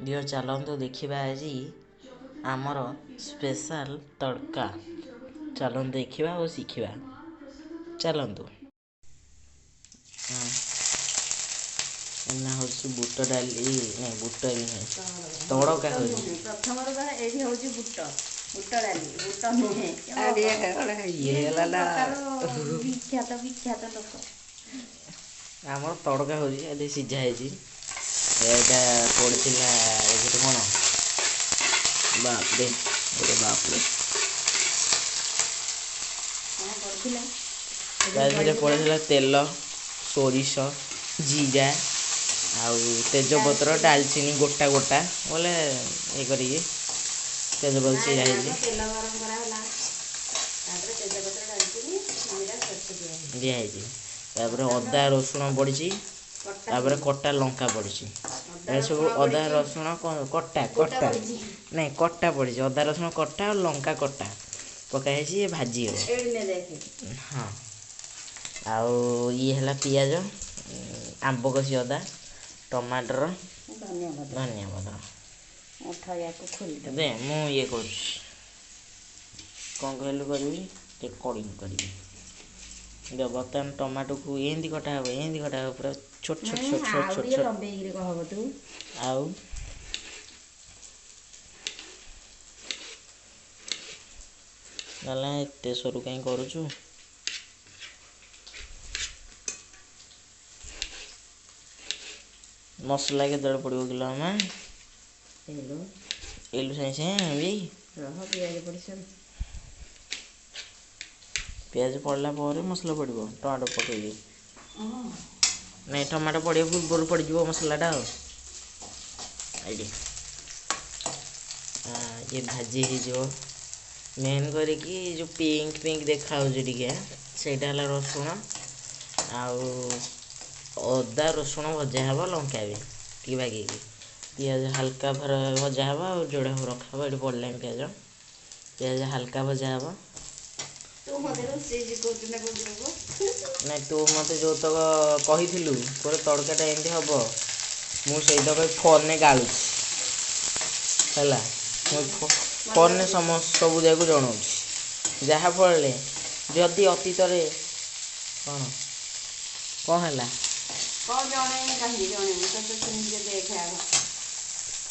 दियो चलतु देखा आज आमर स्पेशल तड़का। चलतु देखा और शिखा। चलतु हूँ बुट डाली नहीं बुट भी नहीं तड़का प्रथम ये हूँ बुट बुट डाली बुट नुहे विख्यात विख्यात लोक आम तड़का हो सीझा है पड़ा कौन बापरे बापरे पड़ा तेल सोरिष जीरा आउ तेजपत्र डालचीनी गोटा गोटा बोले ये कर तेजपत्र सीझा दिखाई अदा रसुण पड़ी कटा लंका पड़ी सब अदा रसुण कटा कटा नहीं कटा पड़ी अदा रसुण कटा और लंका कटा पकाई भाजी हाँ आउ ये है पियाज आंब कषि अदा टमाटर धनिया पत्र दे मु ये कर कौन कहलु करी रेकर्डिंग करी बर्तमान टमाटो को एंदी कटा हो पूरा छोट छोट छोट छोट छोट छोट आउ एत सरू कहीं करुचु मसला के दर पड़ो किलो आम एलु साइंस भी पियाज पड़ला मसला पड़ो टमाटो पकई नहीं टमाटो पड़े पूर्व पड़ जाव मसलाटा ये भाजी हो मेन करके जो पिंक पिंक देखा सेटा रसुण आदा रसुण भजा हे लंका भी टी बागे पियाज हल्का भजा हे और जोड़ा रखा ये पड़ा पियाज पियाज हल्का भजा हे ना तू मत जो तक कही तोर तड़काटा एमती हम मुझे तक फोन में गालुच है फोन में समस्त सब जाक जनाऊँ जहाँफल जदि अतीत कौन कौन है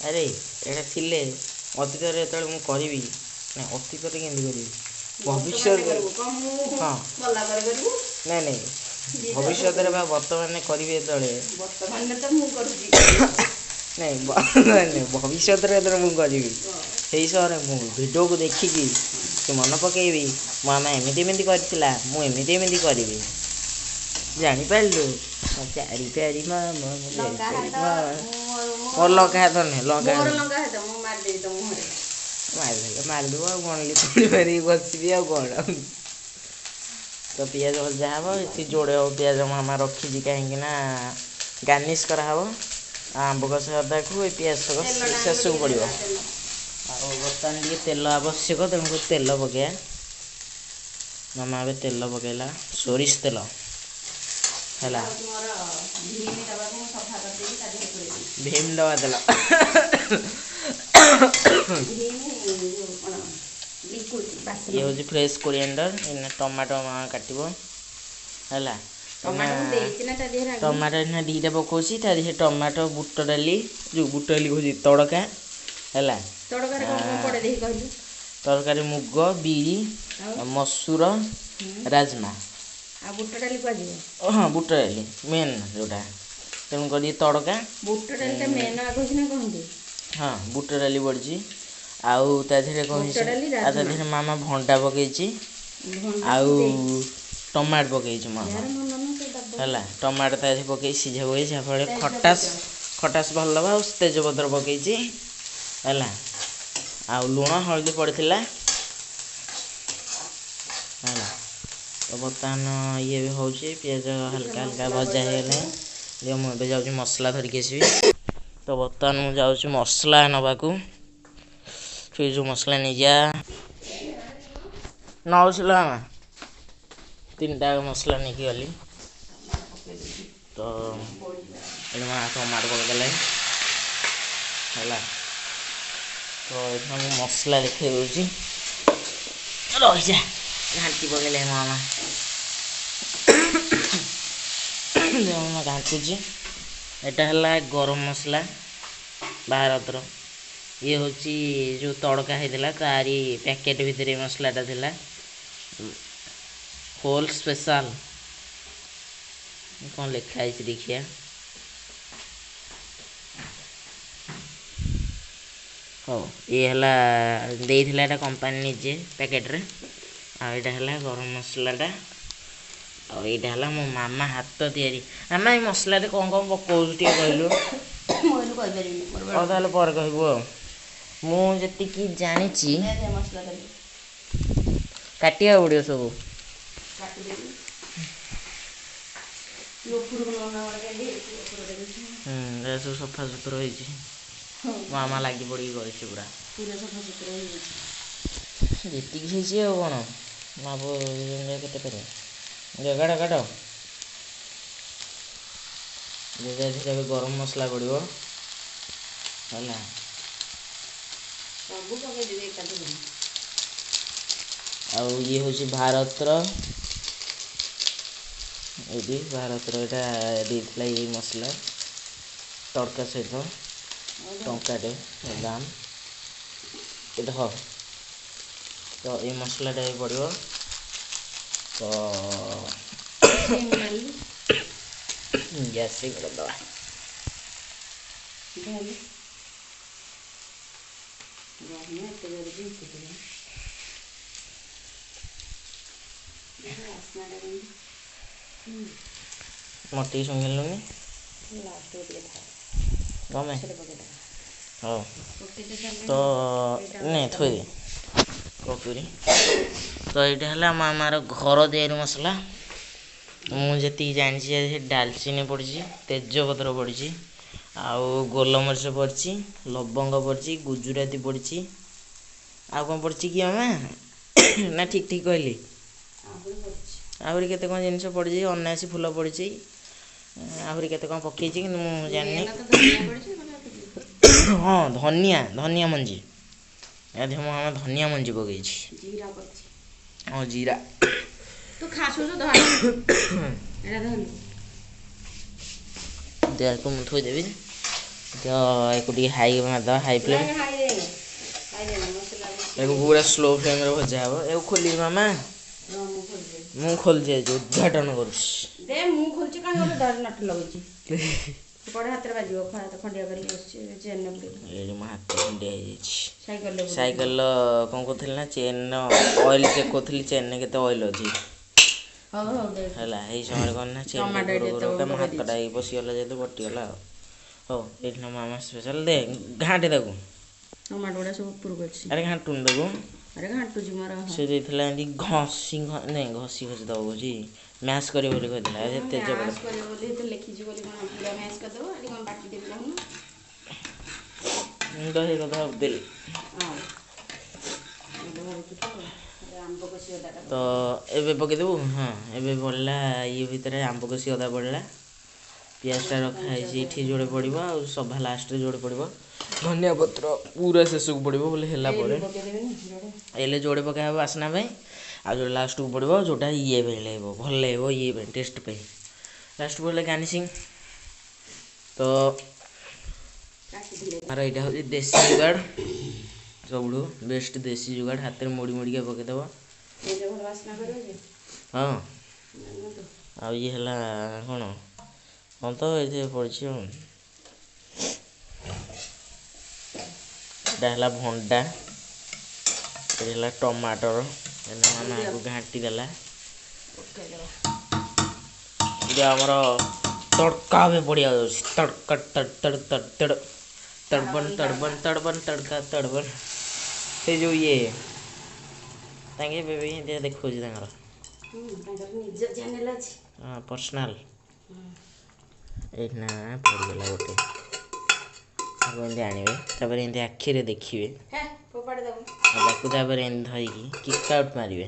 अरे ये थिले अतीत जो करी ना अतीत के भविष्य हाँ नहीं नहीं भविष्य बर्तमान करें नहीं भविष्य मुझे मुझे भिडियो को देखिकी मन पकईबी मामा एमती एमती करथिला मु एमती एमती करी जापारू चारि प्यारी मोर लंका हाथ नहीं लंका मारिदेव गणली थोड़ी मारिक बसबी आ कौन तो पियाज भजा हे ये जोड़े पियाज मामा रखी कहीं गार्निश कराव आंब कषि अदा को पियाज शेष को पड़ो बर्तमान टे तेल आवश्यक तेणुक तेल पकड़ा मामा ए तेल पकईला सोरिष तेल है भीम दवा तेल ये हूँ फ्रेश कोरिएंडर टमाटो काटो है टमाटो ना दीटा पकाउची टमाटो बुट डाली जो बुट डाली कह तड़का है तरकारी मुग बिरी मसूर राजमा हाँ बुट डाली मेन जोटा तेणुक तड़का हाँ बुट डाली पड़ी आउ ताधे मामा भंडा पकई आउ टमाट पकई मामा है टमाटो ताधे पकई सीझा पकई जहाँफल खटास खटास भल लगा तेजपत्र पकई है आउ लुण हल्दी पड़ता है तो बर्तमान ये भी हूँ पियाज हल्का हल्का भजा हो मुझे जाऊँ मसला धरिकी आसबि तो बर्तमान मुझे जाऊँ मसला नवाकू फिर जो मसला नहीं जा नौला तीन टा मसला नहीं गली तो टमाटो पकड़ ହେଲା। ତ ଏଇଟା ମୁଁ ମସଲା ଦେଖେଇ ଦେଉଛି, ରହିଯା ଘାଣ୍ଟି ପକେଇଲେ ମାମା ଘାଣ୍ଟୁଛି। ଏଇଟା ହେଲା ଗରମ ମସଲା ଭାରତର। ଇଏ ହେଉଛି ଯେଉଁ ତଡ଼କା ହେଇଥିଲା ତାରି ପ୍ୟାକେଟ୍ ଭିତରେ ଏ ମସଲାଟା ଥିଲା, ହୋଲ୍ ସ୍ପେଶାଲ। କ'ଣ ଲେଖା ହେଇଛି ଦେଖିଆ। ହଉ, ଇଏ ହେଲା ଦେଇଥିଲା ଏଇଟା କମ୍ପାନୀ ନିଜେ ପ୍ୟାକେଟ୍ରେ। ଆଉ ଏଇଟା ହେଲା ଗରମ ମସଲାଟା। ଆଉ ଏଇଟା ହେଲା ମୋ ମାମା ହାତ ତିଆରି। ମାମା ଏଇ ମସଲାରେ କ'ଣ କ'ଣ ପକାଉଛୁ ଟିକେ କହିଲୁ? ତାହେଲେ ପରେ କହିବୁ ଆଉ। ମୁଁ ଯେତିକି ଜାଣିଛି କାଟିବାକୁ ପଡ଼ିବ ସବୁ। ସବୁ ସଫା ସୁତୁରା ହେଇଛି। ମାମା ଲାଗି ପଡ଼ିକି କରିଛି ପୁରା ଯେତିକି ହେଇଛି ଆଉ କ'ଣ ମାପ କେତେ ପାରିବ। କାଟ କାଟ। ଧୀରେ ଧୀରେ ଏବେ ଗରମ ମସଲା ପଡ଼ିବ ହେଲା। ଆଉ ଇଏ ହେଉଛି ଭାରତର, ଏଇଠି ଭାରତର ଏଇଟା ଦେଇଥିଲା ଏଇ ମସଲା ତଡ଼କା ସହିତ ଟଙ୍କାଟେ ଦାମ ଏଇଟା। ହଁ, ତ ଏଇ ମସଲାଟା ବି ପଡ଼ିବ। ତ ଗ୍ୟାସ୍ କରିଦେବା। ମଟିକି ଶୁଙ୍ଗିଲୁନି ତମେ। ହଉ, ତ ନାଇଁ ଥୋଇ କଟୁରୀ। ତ ଏଇଟା ହେଲା ମାମାର ଘର ତିଆରି ମସଲା। ମୁଁ ଯେତିକି ଜାଣିଛି ସେ ଡାଲଚିନି ପଡ଼ିଛି, ତେଜପତ୍ର ପଡ଼ିଛି, ଆଉ ଗୋଲମରିଚ ପଡ଼ିଛି, ଲବଙ୍ଗ ପଡ଼ିଛି, ଗୁଜୁରାତି ପଡ଼ିଛି। ଆଉ କ'ଣ ପଡ଼ିଛି କି ମାମା? ନା ଠିକ୍ ଠିକ୍ କହିଲି? ଆହୁରି କେତେ କ'ଣ ଜିନିଷ ପଡ଼ିଛି, ଅନାସୀ ଫୁଲ ପଡ଼ିଛି, ଆହୁରି କେତେ କ'ଣ ପକେଇଛି କିନ୍ତୁ ମୁଁ ଜାଣିନି। ହଁ, ଧନିଆ ମଞ୍ଜି। ମୋ ମାମା ଧନିଆ ମଞ୍ଜି ପକେଇଛି। ହଁ, ଜିରା। ଦେହକୁ ମୁଁ ଥୋଇଦେବି। ତ ଏକୁ ଟିକେ ହାଇ ମାରିଦେବା, ହାଇ ଫ୍ଲେମ୍। ଏକୁ ପୁରା ସ୍ଲୋ ଫ୍ଲେମ୍ରେ ଭଜା ହେବ। ଏକୁ ଖୋଲିବି ମାମା? ମୁଁ ଖୋଲିଛି, ଆଜି ଉଦ୍ଘାଟନ କରୁଛି। ଏଇଠି ମୋ ହାତ ଖଣ୍ଡିଆ ହେଇଯାଇଛି। ସାଇକେଲର କ'ଣ କରୁଥିଲି ନା ଚେନ୍ର ଅଏଲ୍ ଚେକ୍ କରୁଥିଲି, ଚେନ୍ରେ କେତେ ଅଏଲ୍ ଅଛି ହେଲା। ଏଇ ସମୟରେ କ'ଣ ନା ଚେନ୍ ମୋ ହାତଟା ଏଇ ପଶିଗଲା ଯେହେତୁ କଟିଗଲା ଆଉ। ହଉ, ଏଇଠି ନା ମାମା ସ୍ପେଶାଲ। ଦେ ଘାଣ୍ଟେ ତାକୁ। ଆରେ ଘାଣ୍ଟୁନି ତାକୁ। ସେ ଦେଇଥିଲା ଏମିତି ଘଷି ଦବ କହୁଛି, ମ୍ୟାସ୍ କରିବ ବୋଲି କହିଥିଲା। ତେଜପତ୍ର ମୁଁ ତ ସେଇ କଥା ଭାବୁଥିଲି। ତ ଏବେ ପକେଇଦେବୁ। ହଁ, ଏବେ ପଡ଼ିଲା ଇଏ ଭିତରେ ଆମ୍ବ କଷି ଅଦା ପଡ଼ିଲା, ପିଆଜଟା ରଖା ହେଇଛି ଏଠି ଯୋଡ଼େ ପଡ଼ିବ, ଆଉ ସଭା ଲାଷ୍ଟରେ ଯୋଡ଼େ ପଡ଼ିବ, ଧନିଆ ପତ୍ର ପୁରା ଶେଷକୁ ପଡ଼ିବ ବୋଲି ହେଲା ପରେ ଏଲେ ଯୋଡ଼େ ପକା ହେବ ବାସ୍ନା ପାଇଁ, ଆଉ ଯୋଡ଼େ ଲାଷ୍ଟକୁ ପଡ଼ିବ ଯେଉଁଟା ଇଏ ପାଇଁ ଲାଗିବ, ଭଲ ଲାଗିବ ଇଏ ପାଇଁ, ଟେଷ୍ଟ ପାଇଁ। ଲାଷ୍ଟକୁ ପଡ଼ିଲେ ଗାର୍ନିସିଂ। ତ ଆମର ଏଇଟା ହେଉଛି ଦେଶୀ ଯୁଗାଡ଼, ସବୁଠୁ ବେଷ୍ଟ ଦେଶୀ ଯୁଗାଡ଼। ହାତରେ ମୋଡ଼ି ମୋଡ଼ିକା ପକେଇଦେବ। ହଁ, ଆଉ ଇଏ ହେଲା କ'ଣ? ହଁ, ତ ଏଇଥିରେ ପଡ଼ିଛି ଆଉ। ଏଇଟା ହେଲା ଭଣ୍ଡା, ଏଇଟା ହେଲା ଟମାଟର। ମାମାକୁ ଘାଣ୍ଟି ଦେଲା। ଏଇଟା ଆମର ତଡ଼କା ଏବେ ପଡ଼ିଆ ଯାଉଛି। ତଡ଼କା ତଡ଼ବନ। ସେ ଯେଉଁ ଇଏ ତାଙ୍କେ ଏବେ ବି ଏମିତି ଦେଖାଉଛି ତାଙ୍କର ପର୍ସନାଲ। ଏଇଠି ନା ପଡ଼ିଗଲା ଗୋଟେ, ତାକୁ ଏମିତି ଆଣିବେ, ତାପରେ ଏମିତି ଆଖିରେ ଦେଖିବେ, ଆଉ ତାକୁ ତାପରେ ଏମିତି ଧରିକି କିକ୍ ଆଉଟ୍ ମାରିବେ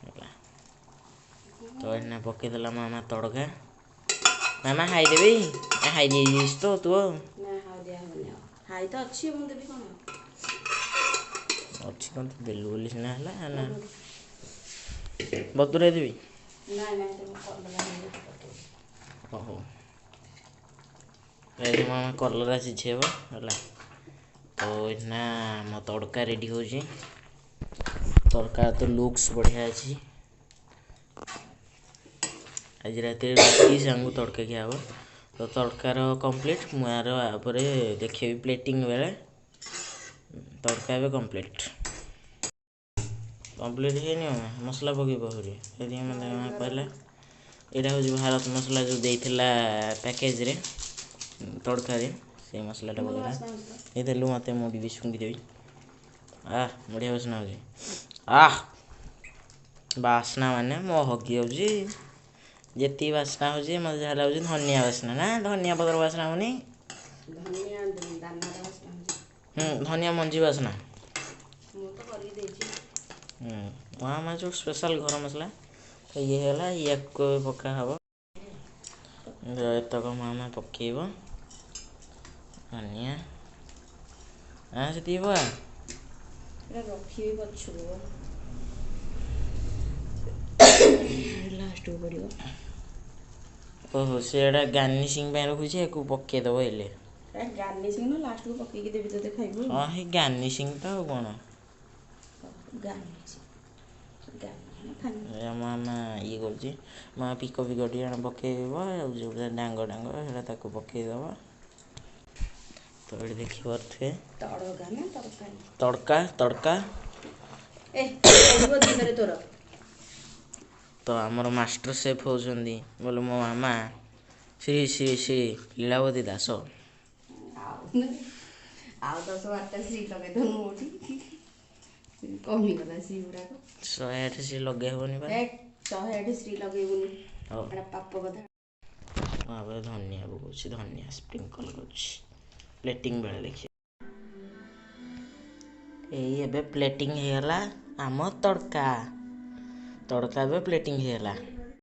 ହେଲା। ତ ଏଇନା ପକେଇଦେଲା ମାମା ତଡ଼କା। ମାମା ଖାଇଦେବି। ହାଇ ଦେଇଛି ତ ତୁ ନା ହାଉ ଦିଆହେବନି ଆଉ। ହାଇ ତ ଅଛି ମୁଁ ଦେବି କ'ଣ? ଅଛି କ'ଣ ତୁ ଦେଲୁ ବୋଲି ସିନା ହେଲା ନା ବତୁରାଇ ଦେବି। ନାଇଁ ନାଇଁ ତମେ କଲରା ହଉ ଏଠି ମାମା କଲରା ସିଝେଇବ ହେଲା। ତ ଏଇନା ମୋ ତଡ଼କା ରେଡ଼ି ହେଉଛି। ତଡ଼କା ତ ଲୁକ୍ସ ବଢ଼ିଆ ଅଛି। ଆଜି ରାତିରେ ରୁଟି ସାଙ୍ଗକୁ ତଡ଼କା ଖିଆ ହେବ। ତ ତଡ଼କାର କମ୍ପ୍ଲିଟ୍ ମୁଁ ଆପରେ ଦେଖେଇବି ପ୍ଲେଟିଂ ବେଳେ। ତଡ଼କା ଏବେ କମ୍ପ୍ଲିଟ୍ ହେଇନି ମସଲା ପକେଇବ ଆହୁରି। ସେଥିପାଇଁ ମୋତେ କହିଲା ଏଇଟା ହେଉଛି ଭାରତ ମସଲା ଯେଉଁ ଦେଇଥିଲା ପ୍ୟାକେଜରେ ତଡ଼କାରେ ସେଇ ମସଲାଟା ପକେଇଲା। ଏ ଦେଲୁ ମୋତେ ମୁଁ ବି ଶୁଙ୍ଘିଦେବି। ବଢ଼ିଆ ବାସ୍ନା ହେଉଛି। ବାସ୍ନା ମାନେ ମୋ ହଗି ଯାଉଛି। ଯେତିକି ବାସ୍ନା ହେଉଛି ମୋତେ ଯାହା ଲାଗୁଛି ଧନିଆ ବାସ୍ନା ନା ଧନିଆ ପତ୍ର ବାସ୍ନା ହେଉନି। ଧନିଆ ମଞ୍ଜି ବାସ୍ନା। ମୁଁ ତ କରିକି ଦେଇଛି। ମାମା ଯେଉଁ ସ୍ପେଶାଲ ଘର ମସଲା ଇଏ ହେଲା ୟାକୁ ପକା ହେବ। ଏତକ ମାମା ପକେଇବ ଧନିଆ ସେତିକି ପକା। ରଖିବି ପଛକୁ ଲାଷ୍ଟକୁ ପଡ଼ିବ। ଓହୋ ସେଟା ଗାର୍ନିସିଂ ପାଇଁ ରଖୁଛି ୟାକୁ ପକେଇଦେବ ଏଇଲେ। ଗାର୍ନିସିଂ ନା ଲାଷ୍ଟକୁ ପକେଇକି ଦେବି ତୋତେ ଖାଇବୁ। ହଁ ହେଇ ଗାର୍ନିସିଂ ତ ଆଉ କ'ଣ। ମାମା ଇଏ କରୁଛି ମାମା ପିକ ଟିକେ ପକେଇବ ଆଉ ଯେଉଁଟା ଡାଙ୍ଗ ସେଇଟା ତାକୁ ପକେଇଦେବ। ତ ଏଠି ଦେଖିପାରୁଥିବେ ତଡ଼କା ତ ଆମର ମାଷ୍ଟର ସେଫ୍ ହେଉଛନ୍ତି ବୋଲେ ମୋ ମାମା ଶ୍ରୀ ଲୀଳାବତୀ ଦାସ। ଆଉ 10-12ଟା ଶ୍ରୀ ଲଗେଇଦେବୁ ମୋଠି କମିଗଲା ଶ୍ରୀ ଗୁଡ଼ାକ। 108 ଶ୍ରୀ ଲଗେଇ ହେବନି ବା। 108 ଶ୍ରୀ ଲଗେଇବୁନି ପାପ କଥା। ଭାବରେ ଧନିଆ ପକାଉଛି ଧନିଆ ସ୍ପ୍ରିଙ୍କଲ କରୁଛି ପ୍ଲେଟିଂ ବେଳେ ଦେଖିବା। ଏଇ ଏବେ ପ୍ଲେଟିଂ ହେଇଗଲା ଆମ ତଡ଼କା ଏବେ ପ୍ଲେଟିଂ ହେଇଗଲା।